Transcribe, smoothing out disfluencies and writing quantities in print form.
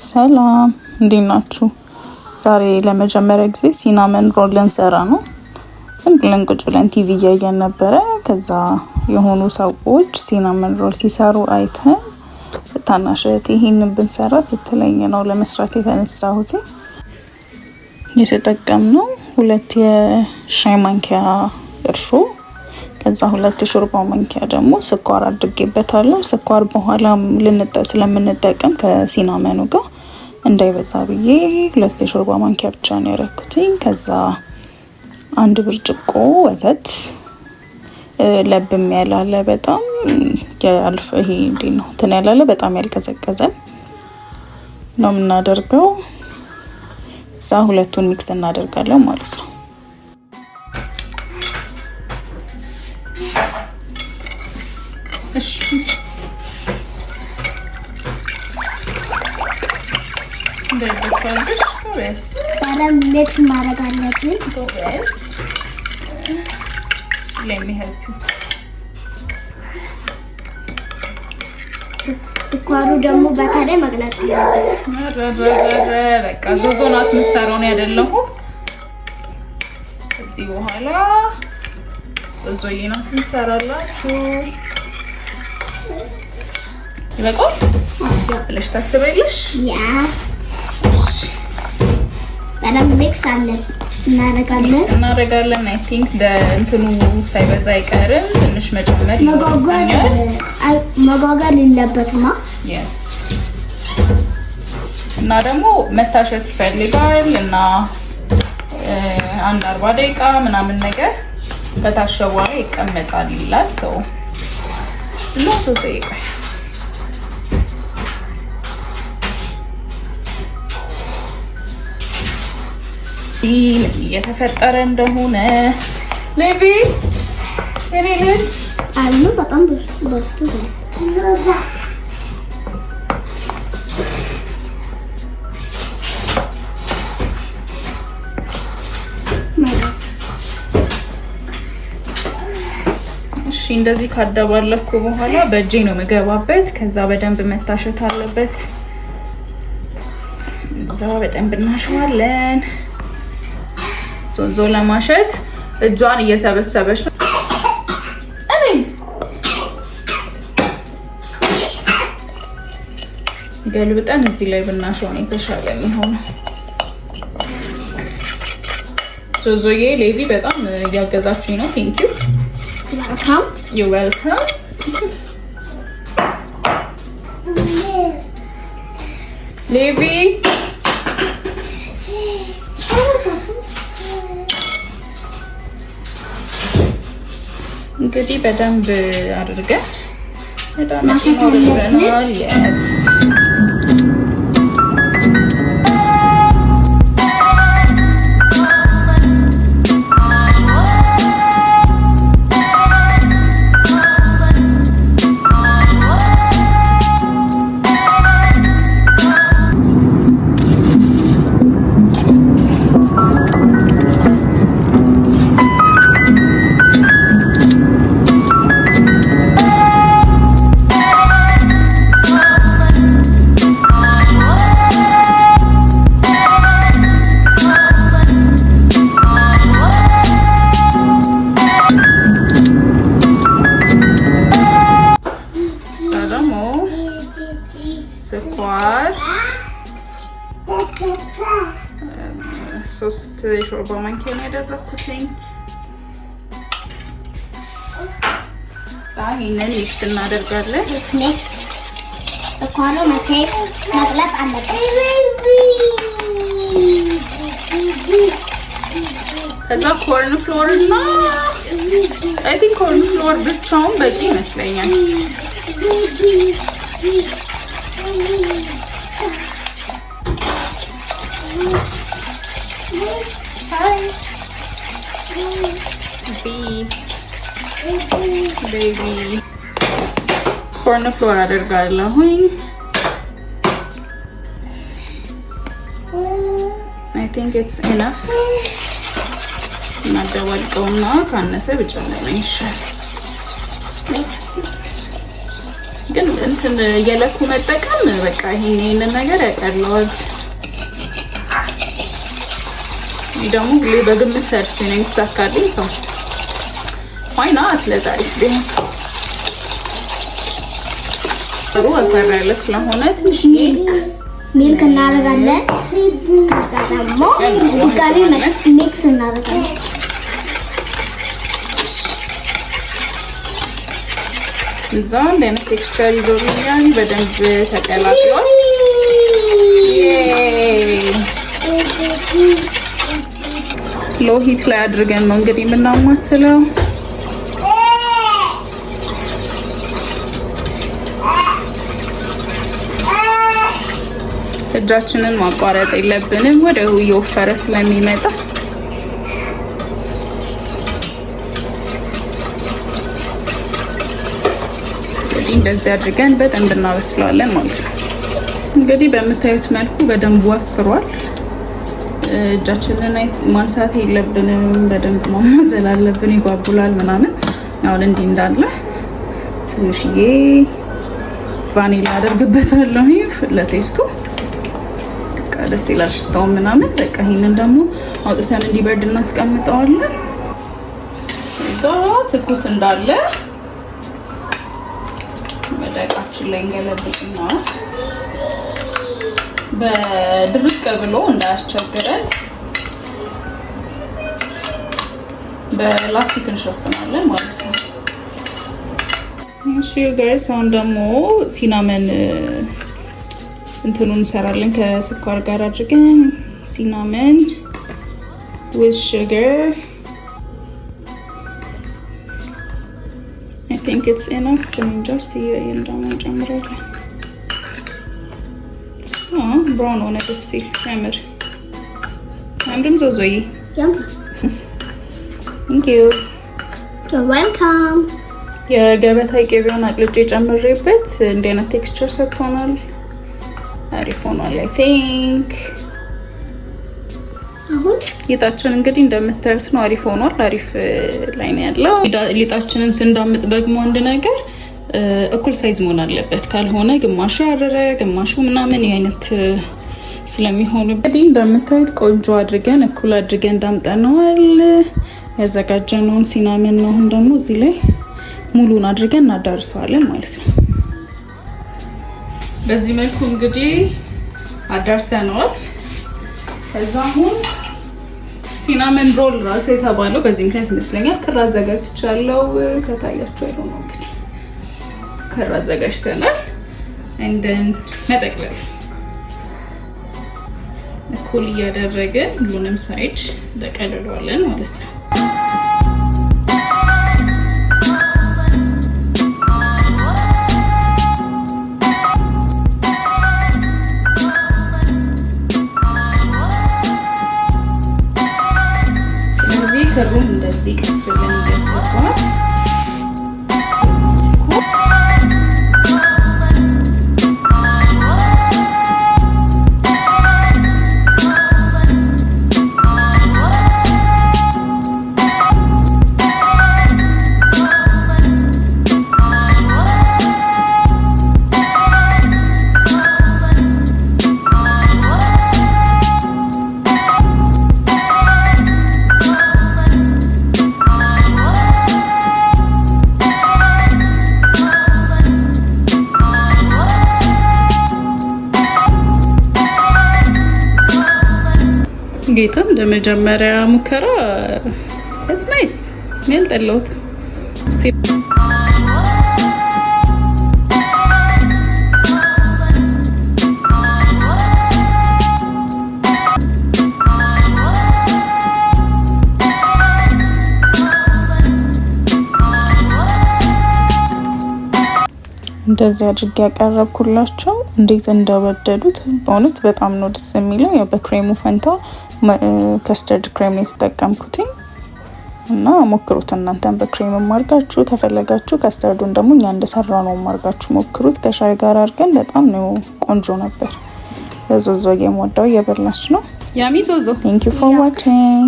ሰላም እንዴት ናችሁ? ዛሬ ለመጀመሪያ ጊዜ ሲናመን ሮል ልንሰራ ነው። ዝም ብለን ቁጭ ብለን ቲቪ እያየን ነበረ። ከዛ የሆኑ ሰዎች ሲናመን ሮል ሲሰሩ አይተን ታናሽ እህቴ ይሄንን ብንሰራ ስትለኝ ነው ለመስራት የተነሳሁት። የተጠቀምነው 2 የሻይ ማንኪያ እርሾ፣ ከዛ 2 የሾርባ ማንኪያ ደግሞ ስኳር አድርጌበታለሁ። ስኳር በኋላ ስለምንጠቀም ከሲናመኑ ጋር እንዳይበዛ ብዬ 2 የሾርባ ማንኪያ ብቻ ነው ያደረኩትኝ። ከዛ 1 ብርጭቆ ወተት ለብም ያላለ በጣም ያልፈ ይሄ እንዴ ነው እንትን ያላለ በጣም ያልቀዘቀዘ ነው የምናደርገው። እዛ ሁለቱን ሚክስ እናደርጋለን ማለት ነው። እሺ እንደደፈለሽ ወይስ ባለም ሚክስ ማድረግ አለብን? ወይስ let me help you። ስኳሩ ደግሞ በተለይ መግለጥ አለበት። በቃ ዞዞ ናት የምትሰራው ነው ያደለሁ። ከዚህ በኋላ ዞዞዬ ናት የምትሰራላችሁ። ይበቃል ብለሽ ታስበይልሽ? ያ በደንብ ሚክስ እናደርጋለን። አይ ቲንክ እንትኑ ሳይበዛ አይቀርም፣ ትንሽ መጨመር መጓጓል የለበትማ። yes እና ደግሞ መታሸት ይፈልጋል እና 40 ደቂቃ ምናምን ነገር ከታሸ በኋላ ይቀመጣል ይላል ሰው ሎሶ ደቂቃ። ምን እየተፈጠረ እንደሆነ ሌቪ እኔ ልጅ አሉ በጣም በስቱ እሺ እንደዚህ ካደባለኩ በኋላ በእጄ ነው መገባበት። ከዛ በደንብ መታሸት አለበት። እዛ በደንብ እናሸዋለን። ዞዞ ለማሸት እጇን እየሰበሰበች ነው። ገልብጠን እዚህ ላይ ብናሸው ነው የተሻለ የሚሆነው። ዞዞዬ ሌቪ በጣም እያገዛችሁኝ ነው። ቴንክ ዩ ዩ ዌልካም። ሌቪ እንግዲህ በደንብ አድርገን በጣም ይኖርብናል። yes ስኳር 3 የሾርባ ማንኪያ ነው ያደረኩትኝ። ይሄንን ሚክስ እናደርጋለን። ስኳሩ መቅለጥ አለበት። ከዛ ኮርን ፍሎር እና አይ ቲንክ ኮርን ፍሎር ብቻውን በቂ ይመስለኛል። ቤቢ ኮርን ፍሎር አደርጋለሁኝ። አይ ቲንክ ኢትስ ኢነፍ። እናደባልቀውና ካነሰ ብጨምር ነው ይሻላል። ግን እንትን የለኩ መጠቀም በቃ ይሄን ነገር ያቀለዋል። ይሄ ደግሞ ሁሌ በግምት ሰርቼ ነው የሚሳካልኝ ሰው ዋይና ለዛሬ ቢሆን ጥሩ አፈራለ ስለሆነ ትንሽ ሚልክ እናደርጋለን። ከዛ ደግሞ ድጋሚ ሚክስ እናደርጋለን። እዛ እንደነ ቴክስቸር ይዞልኛል። በደንብ ተቀላቅሏል። ሎ ሂት ላይ አድርገን ነው እንግዲህ የምናማስለው። እጃችንን ማቋረጥ የለብንም ወዲያው እየወፈረ ስለሚመጣ እንደዚህ አድርገን በደንብ እናበስለዋለን ማለት ነው። እንግዲህ በምታዩት መልኩ በደንብ ወፍሯል። እጃችንን ማንሳት የለብንም፣ በደንብ ማማሰል አለብን። ይጓጉላል ምናምን። አሁን እንዲህ እንዳለ ትንሽዬ ቫኒላ አደርግበታለሁ ለቴስቱ። ደስ ይላል ሽታው ምናምን። በቃ ይሄንን ደግሞ አውጥተን እንዲበርድ እናስቀምጠዋለን። እዛ ትኩስ እንዳለ መደቃችን ላይ እንገለብጥና በድርቅ ብሎ እንዳያስቸግረን በላስቲክ እንሸፍናለን ማለት ነው። እሺ ጋይስ፣ አሁን ደግሞ ሲናመን እንትኑን እንሰራለን ከስኳር ጋር አድርገን ሲናመን with sugar. I think it's enough to just እንደማን ጨምራለን። ብራውን ሆነ ደስ ሲል ያምር። አንድም ዞዞይ thank you. You're welcome. የገበታ ቅቤውን አቅልጬ ጨምሬበት እንደ አይነት ቴክስቸር ሰጥቶናል። አሪፍ ሆኗል። I think ሊጣችን እንግዲህ እንደምታዩት ነው። አሪፍ ሆኗል። አሪፍ ላይ ነው ያለው። ሊጣችንን ስንዳምጥ ደግሞ አንድ ነገር እኩል ሳይዝ መሆን አለበት። ካልሆነ ግማሹ ያረረ ግማሹ ምናምን አይነት ስለሚሆን እንግዲህ እንደምታዩት ቆንጆ አድርገን እኩል አድርገን ዳምጠነዋል። ያዘጋጀነውን ሲናመን ነው አሁን ደግሞ እዚህ ላይ ሙሉን አድርገን እናዳርሰዋለን ማለት ነው። በዚህ መልኩ እንግዲህ አዳርሰነዋል። ከዛ አሁን ሲናመን ሮል ራሱ የተባለው በዚህ ምክንያት ይመስለኛል። ክር አዘጋጅቻለሁ። ከታያችሁ ነው እንግዲህ ክር አዘጋጅተናል። እንደን መጠቅለል እኩል እያደረግን ሁሉንም ሳይድ ተቀልለዋለን ማለት ነው። ክሩን እንደዚህ ቀስ ብለን ያስገባዋል። ጌታ እንደመጀመሪያ ሙከራ it's nice ነልጠሎት እንደዚህ አድርጌ ያቀረብኩላችሁ እንዴት እንደወደዱት በእውነት በጣም ነው ደስ የሚለው። ያው በክሬሙ ፈንታ ከስተርድ ክሬም የተጠቀምኩት እና ሞክሩት እናንተም በክሬም ማርጋችሁ ከፈለጋችሁ ከስተርዱን ደግሞ እኛ እንደሰራው ነው ማርጋችሁ ሞክሩት። ከሻይ ጋር አድርገን በጣም ነው ቆንጆ ነበር። ዞዞ የሞዳው የበላች ነው። ያሚ ዞዞ thank you for watching